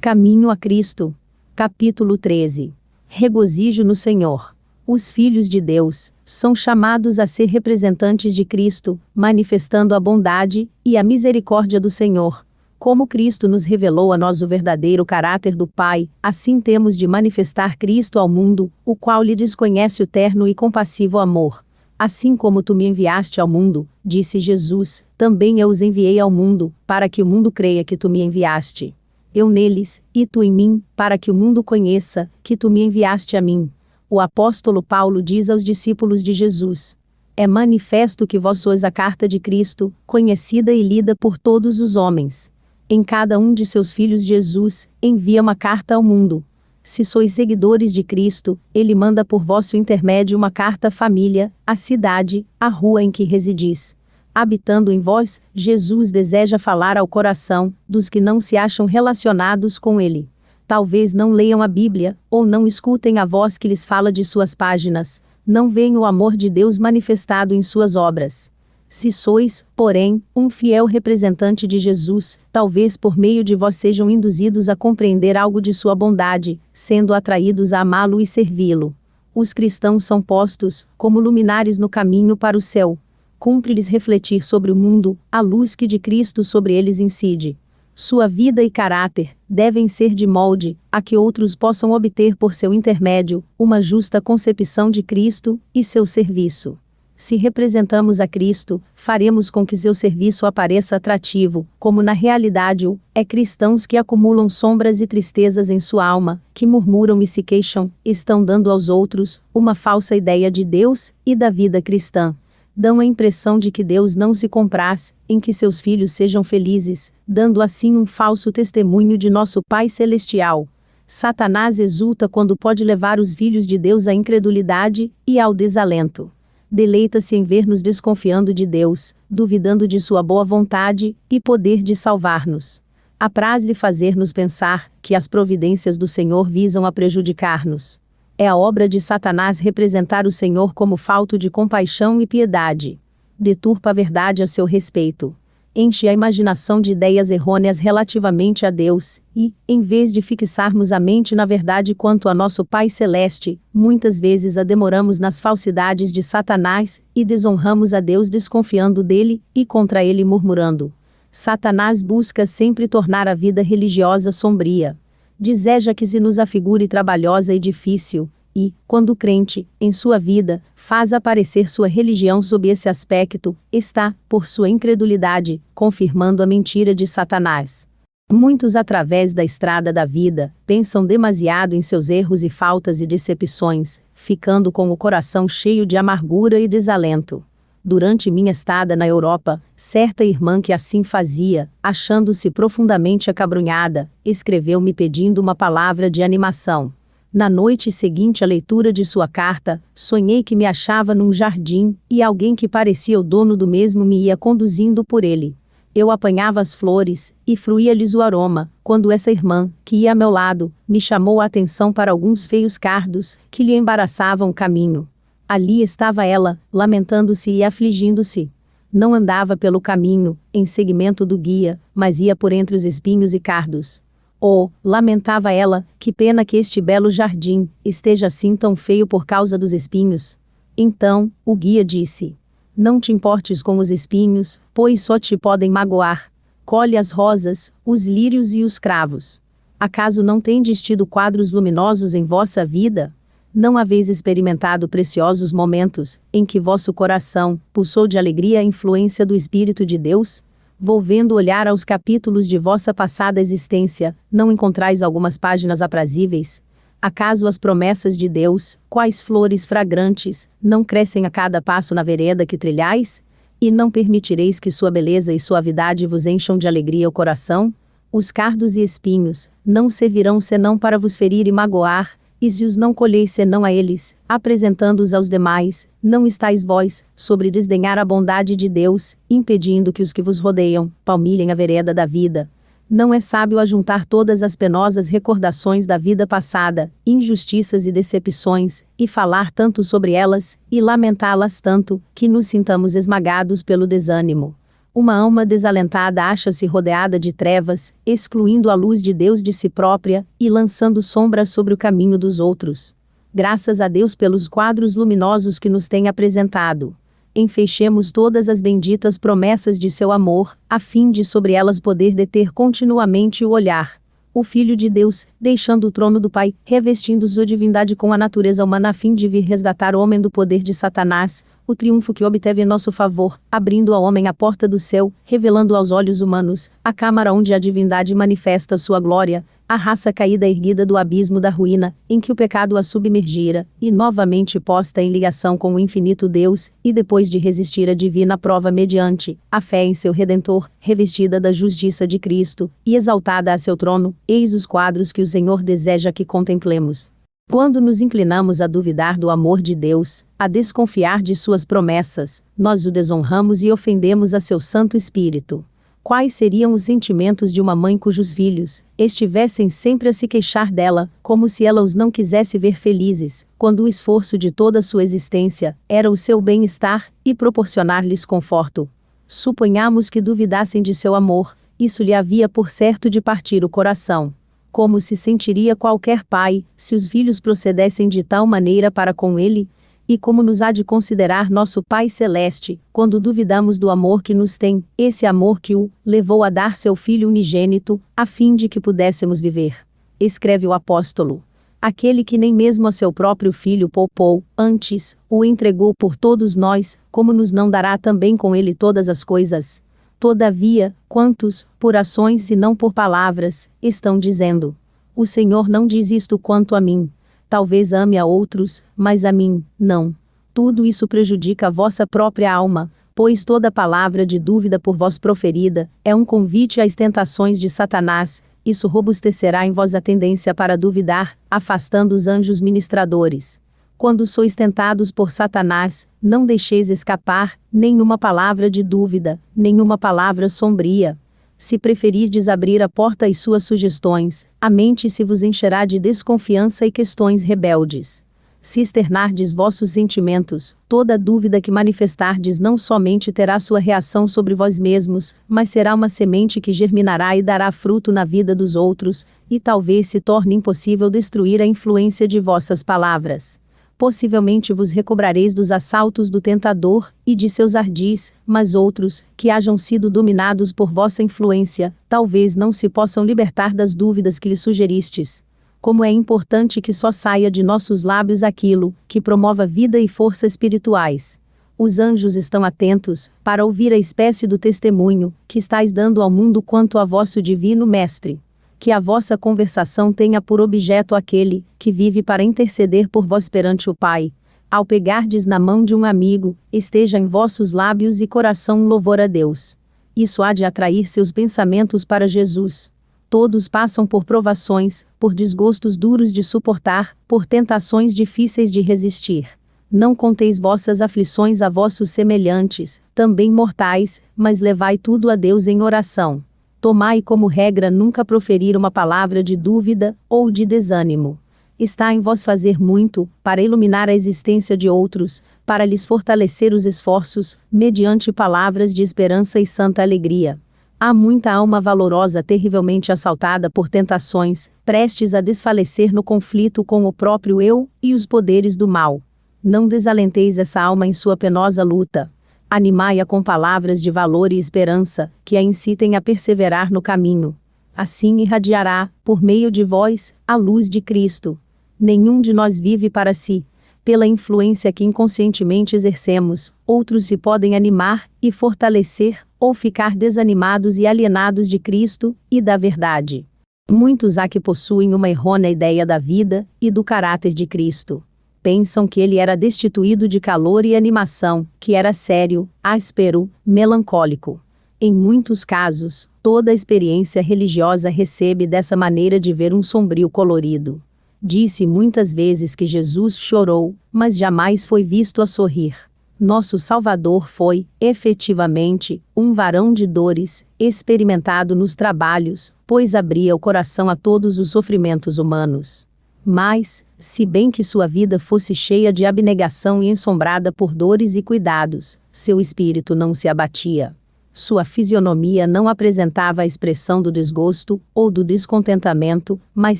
Caminho a Cristo. Capítulo 13. Regozijo no Senhor. Os filhos de Deus são chamados a ser representantes de Cristo, manifestando a bondade e a misericórdia do Senhor. Como Cristo nos revelou a nós o verdadeiro caráter do Pai, assim temos de manifestar Cristo ao mundo, o qual lhe desconhece o terno e compassivo amor. Assim como tu me enviaste ao mundo, disse Jesus, também eu os enviei ao mundo, para que o mundo creia que tu me enviaste. Eu neles, e tu em mim, para que o mundo conheça, que tu me enviaste a mim. O apóstolo Paulo diz aos discípulos de Jesus: é manifesto que vós sois a carta de Cristo, conhecida e lida por todos os homens. Em cada um de seus filhos Jesus, envia uma carta ao mundo. Se sois seguidores de Cristo, ele manda por vosso intermédio uma carta à família, à cidade, à rua em que residis. Habitando em vós, Jesus deseja falar ao coração dos que não se acham relacionados com ele. Talvez não leiam a Bíblia, ou não escutem a voz que lhes fala de suas páginas, não veem o amor de Deus manifestado em suas obras. Se sois, porém, um fiel representante de Jesus, talvez por meio de vós sejam induzidos a compreender algo de sua bondade, sendo atraídos a amá-lo e servi-lo. Os cristãos são postos, como luminares no caminho para o céu. Cumpre-lhes refletir sobre o mundo, a luz que de Cristo sobre eles incide. Sua vida e caráter devem ser de molde, a que outros possam obter por seu intermédio, uma justa concepção de Cristo e seu serviço. Se representamos a Cristo, faremos com que seu serviço apareça atrativo, como na realidade o é. Cristãos que acumulam sombras e tristezas em sua alma, que murmuram e se queixam, estão dando aos outros uma falsa ideia de Deus e da vida cristã. Dão a impressão de que Deus não se compraz em que seus filhos sejam felizes, dando assim um falso testemunho de nosso Pai Celestial. Satanás exulta quando pode levar os filhos de Deus à incredulidade e ao desalento. Deleita-se em ver-nos desconfiando de Deus, duvidando de sua boa vontade e poder de salvar-nos. Apraz-lhe fazer-nos pensar que as providências do Senhor visam a prejudicar-nos. É a obra de Satanás representar o Senhor como falto de compaixão e piedade. Deturpa a verdade a seu respeito. Enche a imaginação de ideias errôneas relativamente a Deus, e, em vez de fixarmos a mente na verdade quanto a nosso Pai Celeste, muitas vezes a demoramos nas falsidades de Satanás, e desonramos a Deus desconfiando dele, e contra ele murmurando. Satanás busca sempre tornar a vida religiosa sombria. Deseja que se nos afigure trabalhosa e difícil, e, quando o crente, em sua vida, faz aparecer sua religião sob esse aspecto, está, por sua incredulidade, confirmando a mentira de Satanás. Muitos através da estrada da vida, pensam demasiado em seus erros e faltas e decepções, ficando com o coração cheio de amargura e desalento. Durante minha estada na Europa, certa irmã que assim fazia, achando-se profundamente acabrunhada, escreveu-me pedindo uma palavra de animação. Na noite seguinte à leitura de sua carta, sonhei que me achava num jardim, e alguém que parecia o dono do mesmo me ia conduzindo por ele. Eu apanhava as flores, e fruía-lhes o aroma, quando essa irmã, que ia a meu lado, me chamou a atenção para alguns feios cardos, que lhe embaraçavam o caminho. Ali estava ela, lamentando-se e afligindo-se. Não andava pelo caminho, em seguimento do guia, mas ia por entre os espinhos e cardos. Oh, lamentava ela, que pena que este belo jardim esteja assim tão feio por causa dos espinhos. Então, o guia disse: não te importes com os espinhos, pois só te podem magoar. Colhe as rosas, os lírios e os cravos. Acaso não tendes tido quadros luminosos em vossa vida? Não haveis experimentado preciosos momentos, em que vosso coração pulsou de alegria a influência do Espírito de Deus? Volvendo olhar aos capítulos de vossa passada existência, não encontrais algumas páginas aprazíveis? Acaso as promessas de Deus, quais flores fragrantes, não crescem a cada passo na vereda que trilhais? E não permitireis que sua beleza e suavidade vos encham de alegria o coração? Os cardos e espinhos não servirão senão para vos ferir e magoar, e se os não colheis senão a eles, apresentando-os aos demais, não estáis vós, sobre desdenhar a bondade de Deus, impedindo que os que vos rodeiam, palmilhem a vereda da vida. Não é sábio ajuntar todas as penosas recordações da vida passada, injustiças e decepções, e falar tanto sobre elas, e lamentá-las tanto, que nos sintamos esmagados pelo desânimo. Uma alma desalentada acha-se rodeada de trevas, excluindo a luz de Deus de si própria, e lançando sombras sobre o caminho dos outros. Graças a Deus pelos quadros luminosos que nos tem apresentado. Enfeixemos todas as benditas promessas de seu amor, a fim de sobre elas poder deter continuamente o olhar. O Filho de Deus, deixando o trono do Pai, revestindo sua divindade com a natureza humana a fim de vir resgatar o homem do poder de Satanás, o triunfo que obteve em nosso favor, abrindo ao homem a porta do céu, revelando aos olhos humanos, a câmara onde a divindade manifesta sua glória, a raça caída erguida do abismo da ruína, em que o pecado a submergira, e novamente posta em ligação com o infinito Deus, e depois de resistir à divina prova mediante a fé em seu Redentor, revestida da justiça de Cristo, e exaltada a seu trono, eis os quadros que o Senhor deseja que contemplemos. Quando nos inclinamos a duvidar do amor de Deus, a desconfiar de suas promessas, nós o desonramos e ofendemos a seu Santo Espírito. Quais seriam os sentimentos de uma mãe cujos filhos estivessem sempre a se queixar dela, como se ela os não quisesse ver felizes, quando o esforço de toda sua existência era o seu bem-estar e proporcionar-lhes conforto? Suponhamos que duvidassem de seu amor, isso lhe havia por certo de partir o coração. Como se sentiria qualquer pai, se os filhos procedessem de tal maneira para com ele? E como nos há de considerar nosso Pai Celeste, quando duvidamos do amor que nos tem, esse amor que o levou a dar seu Filho unigênito, a fim de que pudéssemos viver? Escreve o apóstolo. Aquele que nem mesmo a seu próprio Filho poupou, antes, o entregou por todos nós, como nos não dará também com ele todas as coisas? Todavia, quantos, por ações e não por palavras, estão dizendo: o Senhor não diz isto quanto a mim. Talvez ame a outros, mas a mim, não. Tudo isso prejudica a vossa própria alma, pois toda palavra de dúvida por vós proferida, é um convite às tentações de Satanás, isso robustecerá em vós a tendência para duvidar, afastando os anjos ministradores. Quando sois tentados por Satanás, não deixeis escapar nenhuma palavra de dúvida, nenhuma palavra sombria. Se preferirdes abrir a porta às suas sugestões, a mente se vos encherá de desconfiança e questões rebeldes. Se externardes vossos sentimentos, toda dúvida que manifestardes não somente terá sua reação sobre vós mesmos, mas será uma semente que germinará e dará fruto na vida dos outros, e talvez se torne impossível destruir a influência de vossas palavras. Possivelmente vos recobrareis dos assaltos do tentador, e de seus ardis, mas outros, que hajam sido dominados por vossa influência, talvez não se possam libertar das dúvidas que lhe sugeristes. Como é importante que só saia de nossos lábios aquilo, que promova vida e força espirituais. Os anjos estão atentos, para ouvir a espécie do testemunho, que estáis dando ao mundo quanto a vosso divino Mestre. Que a vossa conversação tenha por objeto aquele, que vive para interceder por vós perante o Pai. Ao pegardes na mão de um amigo, esteja em vossos lábios e coração um louvor a Deus. Isso há de atrair seus pensamentos para Jesus. Todos passam por provações, por desgostos duros de suportar, por tentações difíceis de resistir. Não conteis vossas aflições a vossos semelhantes, também mortais, mas levai tudo a Deus em oração. Tomai como regra nunca proferir uma palavra de dúvida, ou de desânimo. Está em vós fazer muito, para iluminar a existência de outros, para lhes fortalecer os esforços, mediante palavras de esperança e santa alegria. Há muita alma valorosa terrivelmente assaltada por tentações, prestes a desfalecer no conflito com o próprio eu, e os poderes do mal. Não desalenteis essa alma em sua penosa luta. Animai-a com palavras de valor e esperança, que a incitem a perseverar no caminho. Assim irradiará, por meio de vós, a luz de Cristo. Nenhum de nós vive para si. Pela influência que inconscientemente exercemos, outros se podem animar e fortalecer, ou ficar desanimados e alienados de Cristo e da verdade. Muitos há que possuem uma errônea ideia da vida e do caráter de Cristo. Pensam que ele era destituído de calor e animação, que era sério, áspero, melancólico. Em muitos casos, toda a experiência religiosa recebe dessa maneira de ver um sombrio colorido. Disse muitas vezes que Jesus chorou, mas jamais foi visto a sorrir. Nosso Salvador foi, efetivamente, um varão de dores, experimentado nos trabalhos, pois abria o coração a todos os sofrimentos humanos. Mas, se bem que sua vida fosse cheia de abnegação e ensombrada por dores e cuidados, seu espírito não se abatia. Sua fisionomia não apresentava a expressão do desgosto ou do descontentamento, mas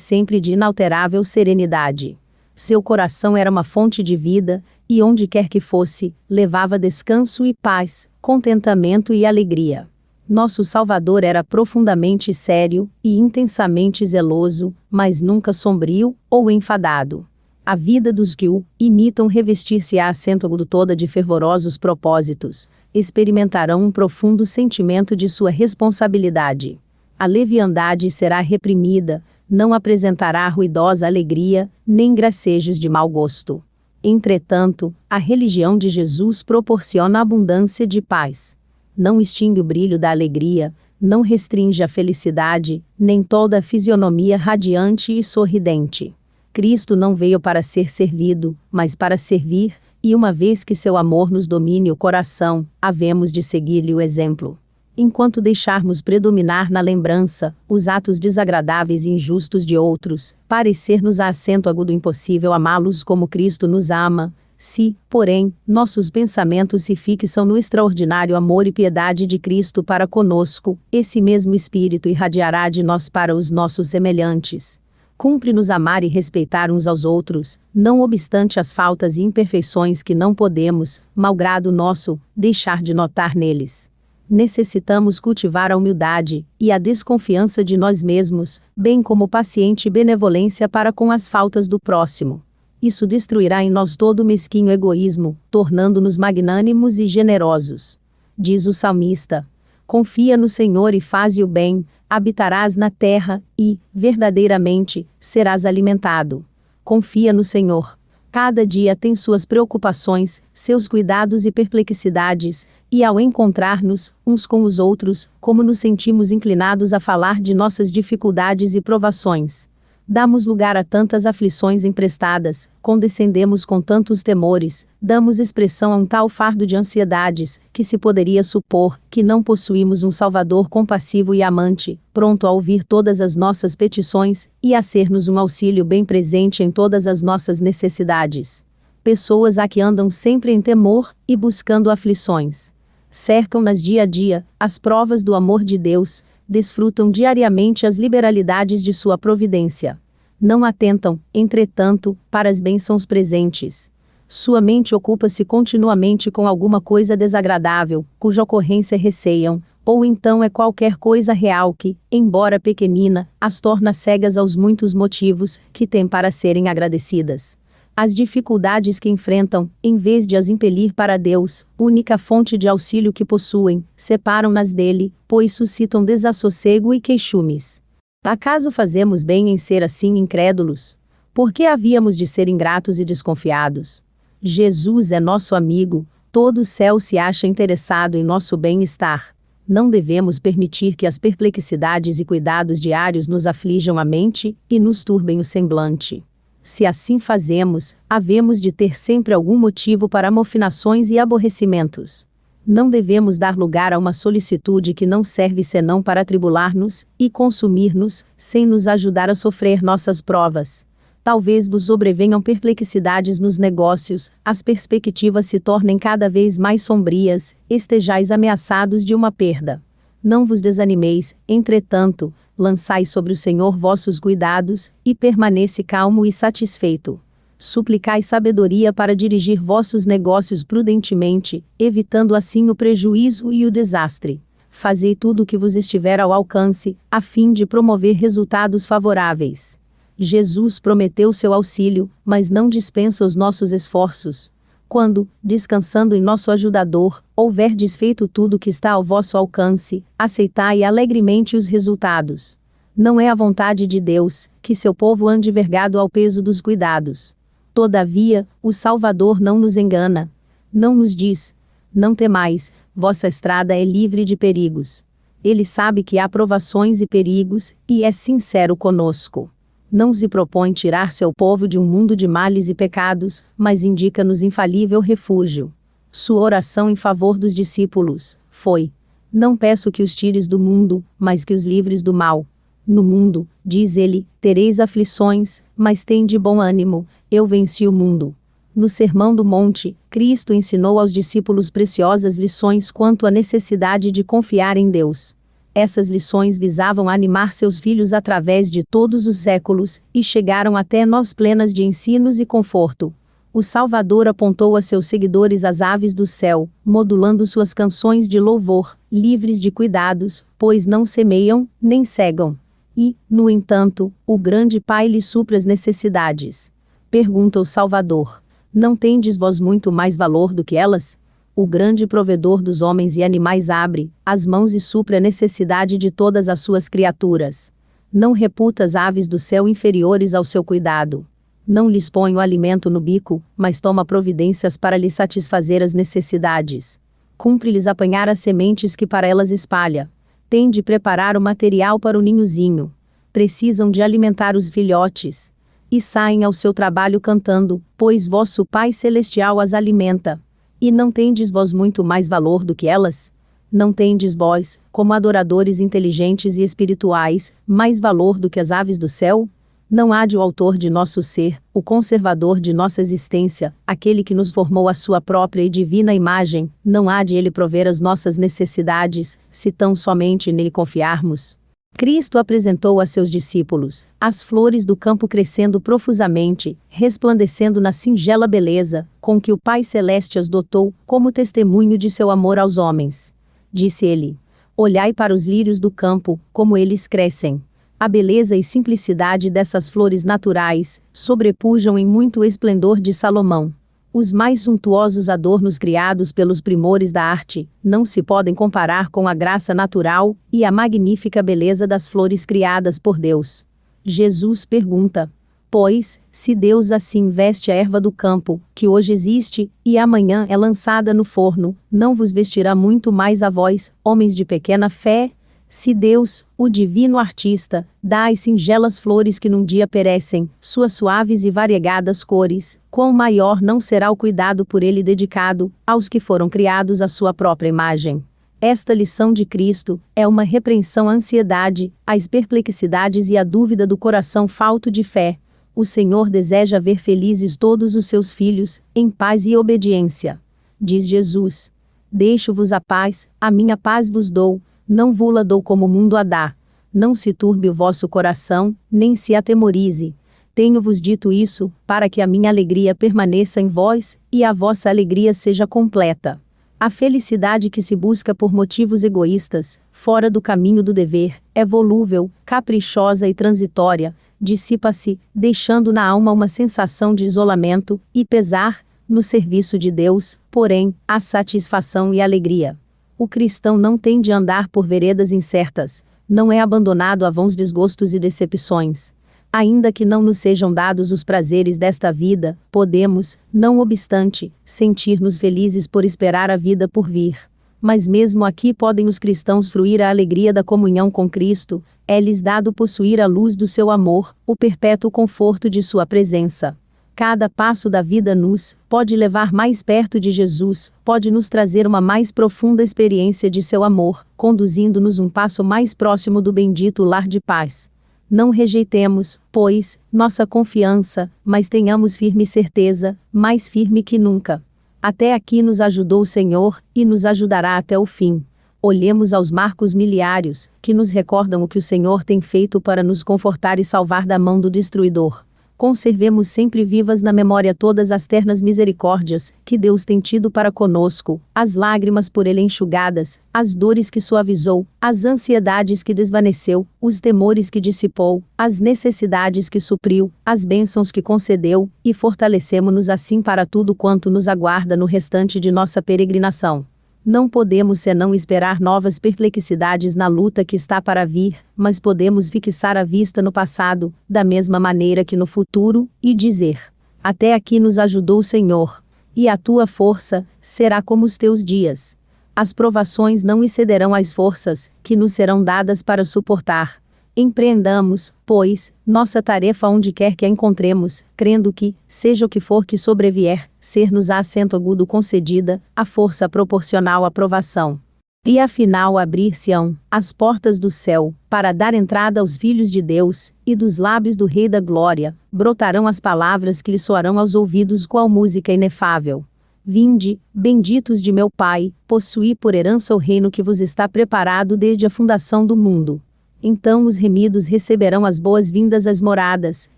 sempre de inalterável serenidade. Seu coração era uma fonte de vida, e onde quer que fosse, levava descanso e paz, contentamento e alegria. Nosso Salvador era profundamente sério e intensamente zeloso, mas nunca sombrio ou enfadado. A vida dos que o imitam revestir-se-á acento toda de fervorosos propósitos, experimentarão um profundo sentimento de sua responsabilidade. A leviandade será reprimida, não apresentará ruidosa alegria, nem gracejos de mau gosto. Entretanto, a religião de Jesus proporciona abundância de paz. Não extingue o brilho da alegria, não restringe a felicidade, nem toda a fisionomia radiante e sorridente. Cristo não veio para ser servido, mas para servir, e uma vez que seu amor nos domine o coração, havemos de seguir-lhe o exemplo. Enquanto deixarmos predominar na lembrança os atos desagradáveis e injustos de outros, parecer-nos a acento agudo impossível amá-los como Cristo nos ama. Se, porém, nossos pensamentos se fixam no extraordinário amor e piedade de Cristo para conosco, esse mesmo Espírito irradiará de nós para os nossos semelhantes. Cumpre-nos amar e respeitar uns aos outros, não obstante as faltas e imperfeições que não podemos, malgrado nosso, deixar de notar neles. Necessitamos cultivar a humildade e a desconfiança de nós mesmos, bem como paciente benevolência para com as faltas do próximo. Isso destruirá em nós todo o mesquinho egoísmo, tornando-nos magnânimos e generosos. Diz o salmista: confia no Senhor e faze o bem, habitarás na terra e, verdadeiramente, serás alimentado. Confia no Senhor. Cada dia tem suas preocupações, seus cuidados e perplexidades, e ao encontrar-nos, uns com os outros, como nos sentimos inclinados a falar de nossas dificuldades e provações. Damos lugar a tantas aflições emprestadas, condescendemos com tantos temores, damos expressão a um tal fardo de ansiedades, que se poderia supor que não possuímos um Salvador compassivo e amante, pronto a ouvir todas as nossas petições, e a ser-nos um auxílio bem presente em todas as nossas necessidades. Pessoas a que andam sempre em temor e buscando aflições. Cercam-nas dia a dia as provas do amor de Deus, desfrutam diariamente as liberalidades de sua providência. Não atentam, entretanto, para as bênçãos presentes. Sua mente ocupa-se continuamente com alguma coisa desagradável, cuja ocorrência receiam, ou então é qualquer coisa real que, embora pequenina, as torna cegas aos muitos motivos que têm para serem agradecidas. As dificuldades que enfrentam, em vez de as impelir para Deus, única fonte de auxílio que possuem, separam-nas dele, pois suscitam desassossego e queixumes. Acaso fazemos bem em ser assim incrédulos? Por que havíamos de ser ingratos e desconfiados? Jesus é nosso amigo, todo o céu se acha interessado em nosso bem-estar. Não devemos permitir que as perplexidades e cuidados diários nos aflijam a mente e nos turbem o semblante. Se assim fazemos, havemos de ter sempre algum motivo para amofinações e aborrecimentos. Não devemos dar lugar a uma solicitude que não serve senão para atribular-nos e consumir-nos, sem nos ajudar a sofrer nossas provas. Talvez vos sobrevenham perplexidades nos negócios, as perspectivas se tornem cada vez mais sombrias, estejais ameaçados de uma perda. Não vos desanimeis, entretanto, lançai sobre o Senhor vossos cuidados, e permanece calmo e satisfeito. Suplicai sabedoria para dirigir vossos negócios prudentemente, evitando assim o prejuízo e o desastre. Fazei tudo o que vos estiver ao alcance, a fim de promover resultados favoráveis. Jesus prometeu seu auxílio, mas não dispensa os nossos esforços. Quando, descansando em nosso ajudador, houverdes feito tudo o que está ao vosso alcance, aceitai alegremente os resultados. Não é a vontade de Deus que seu povo ande vergado ao peso dos cuidados. Todavia, o Salvador não nos engana. Não nos diz: não temais, vossa estrada é livre de perigos. Ele sabe que há provações e perigos, e é sincero conosco. Não se propõe tirar seu povo de um mundo de males e pecados, mas indica-nos infalível refúgio. Sua oração em favor dos discípulos foi: não peço que os tires do mundo, mas que os livres do mal. No mundo, diz ele, tereis aflições, mas tende bom ânimo, eu venci o mundo. No Sermão do Monte, Cristo ensinou aos discípulos preciosas lições quanto à necessidade de confiar em Deus. Essas lições visavam animar seus filhos através de todos os séculos, e chegaram até nós plenas de ensinos e conforto. O Salvador apontou a seus seguidores as aves do céu, modulando suas canções de louvor, livres de cuidados, pois não semeiam, nem cegam. E, no entanto, o grande Pai lhe supre as necessidades. Pergunta o Salvador: não tendes vós muito mais valor do que elas? O grande provedor dos homens e animais abre as mãos e supre a necessidade de todas as suas criaturas. Não reputa as aves do céu inferiores ao seu cuidado. Não lhes põe o alimento no bico, mas toma providências para lhes satisfazer as necessidades. Cumpre-lhes apanhar as sementes que para elas espalha. Tem de preparar o material para o ninhozinho. Precisam de alimentar os filhotes. E saem ao seu trabalho cantando, pois vosso Pai Celestial as alimenta. E não tendes vós muito mais valor do que elas? Não tendes vós, como adoradores inteligentes e espirituais, mais valor do que as aves do céu? Não há de o autor de nosso ser, o conservador de nossa existência, aquele que nos formou à sua própria e divina imagem, não há de ele prover as nossas necessidades, se tão somente nele confiarmos? Cristo apresentou a seus discípulos as flores do campo crescendo profusamente, resplandecendo na singela beleza, com que o Pai Celeste as dotou, como testemunho de seu amor aos homens. Disse ele: olhai para os lírios do campo, como eles crescem. A beleza e simplicidade dessas flores naturais sobrepujam em muito o esplendor de Salomão. Os mais suntuosos adornos criados pelos primores da arte não se podem comparar com a graça natural e a magnífica beleza das flores criadas por Deus. Jesus pergunta: pois, se Deus assim veste a erva do campo, que hoje existe, e amanhã é lançada no forno, não vos vestirá muito mais a vós, homens de pequena fé? Se Deus, o divino artista, dá as singelas flores que num dia perecem, suas suaves e variegadas cores, quão maior não será o cuidado por ele dedicado aos que foram criados à sua própria imagem. Esta lição de Cristo é uma repreensão à ansiedade, às perplexidades e à dúvida do coração falto de fé. O Senhor deseja ver felizes todos os seus filhos, em paz e obediência. Diz Jesus: deixo-vos a minha paz vos dou. Não vou-la dou como o mundo a dá. Não se turbe o vosso coração, nem se atemorize. Tenho-vos dito isso, para que a minha alegria permaneça em vós, e a vossa alegria seja completa. A felicidade que se busca por motivos egoístas, fora do caminho do dever, é volúvel, caprichosa e transitória, dissipa-se, deixando na alma uma sensação de isolamento e pesar. No serviço de Deus, porém, há satisfação e alegria. O cristão não tem de andar por veredas incertas, não é abandonado a vãos desgostos e decepções. Ainda que não nos sejam dados os prazeres desta vida, podemos, não obstante, sentir-nos felizes por esperar a vida por vir. Mas mesmo aqui podem os cristãos fruir a alegria da comunhão com Cristo, é-lhes dado possuir a luz do seu amor, o perpétuo conforto de sua presença. Cada passo da vida nos pode levar mais perto de Jesus, pode nos trazer uma mais profunda experiência de seu amor, conduzindo-nos um passo mais próximo do bendito lar de paz. Não rejeitemos, pois, nossa confiança, mas tenhamos firme certeza, mais firme que nunca. Até aqui nos ajudou o Senhor, e nos ajudará até o fim. Olhemos aos marcos miliários, que nos recordam o que o Senhor tem feito para nos confortar e salvar da mão do destruidor. Conservemos sempre vivas na memória todas as ternas misericórdias que Deus tem tido para conosco, as lágrimas por ele enxugadas, as dores que suavizou, as ansiedades que desvaneceu, os temores que dissipou, as necessidades que supriu, as bênçãos que concedeu, e fortalecemo-nos assim para tudo quanto nos aguarda no restante de nossa peregrinação. Não podemos senão esperar novas perplexidades na luta que está para vir, mas podemos fixar a vista no passado, da mesma maneira que no futuro, e dizer: até aqui nos ajudou o Senhor, e a tua força será como os teus dias. As provações não excederão as forças que nos serão dadas para suportar. Empreendamos, pois, nossa tarefa onde quer que a encontremos, crendo que, seja o que for que sobrevier, ser-nos-á assento agudo concedida, a força proporcional à provação. E afinal abrir-se-ão as portas do céu, para dar entrada aos filhos de Deus, e dos lábios do Rei da Glória brotarão as palavras que lhe soarão aos ouvidos qual música inefável. Vinde, benditos de meu Pai, possuí por herança o reino que vos está preparado desde a fundação do mundo. Então os remidos receberão as boas-vindas às moradas,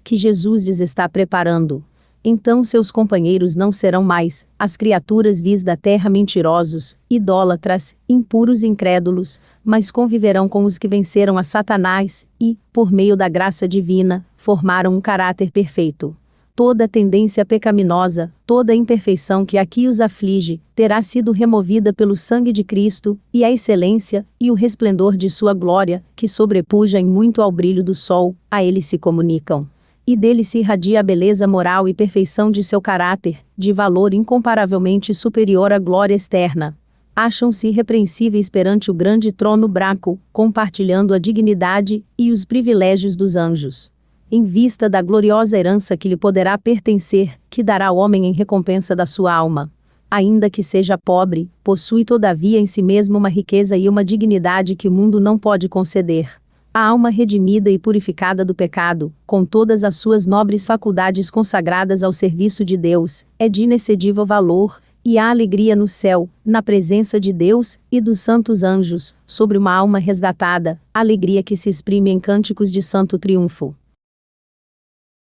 que Jesus lhes está preparando. Então seus companheiros não serão mais as criaturas vis da terra mentirosos, idólatras, impuros e incrédulos, mas conviverão com os que venceram a Satanás e, por meio da graça divina, formaram um caráter perfeito. Toda tendência pecaminosa, toda imperfeição que aqui os aflige, terá sido removida pelo sangue de Cristo, e a excelência e o resplendor de sua glória, que sobrepuja em muito ao brilho do sol, a ele se comunicam. E dele se irradia a beleza moral e perfeição de seu caráter, de valor incomparavelmente superior à glória externa. Acham-se irrepreensíveis perante o grande trono branco, compartilhando a dignidade e os privilégios dos anjos. Em vista da gloriosa herança que lhe poderá pertencer, que dará ao homem em recompensa da sua alma. Ainda que seja pobre, possui todavia em si mesmo uma riqueza e uma dignidade que o mundo não pode conceder. A alma redimida e purificada do pecado, com todas as suas nobres faculdades consagradas ao serviço de Deus, é de inexcedível valor, e há alegria no céu, na presença de Deus e dos santos anjos, sobre uma alma resgatada, alegria que se exprime em cânticos de santo triunfo.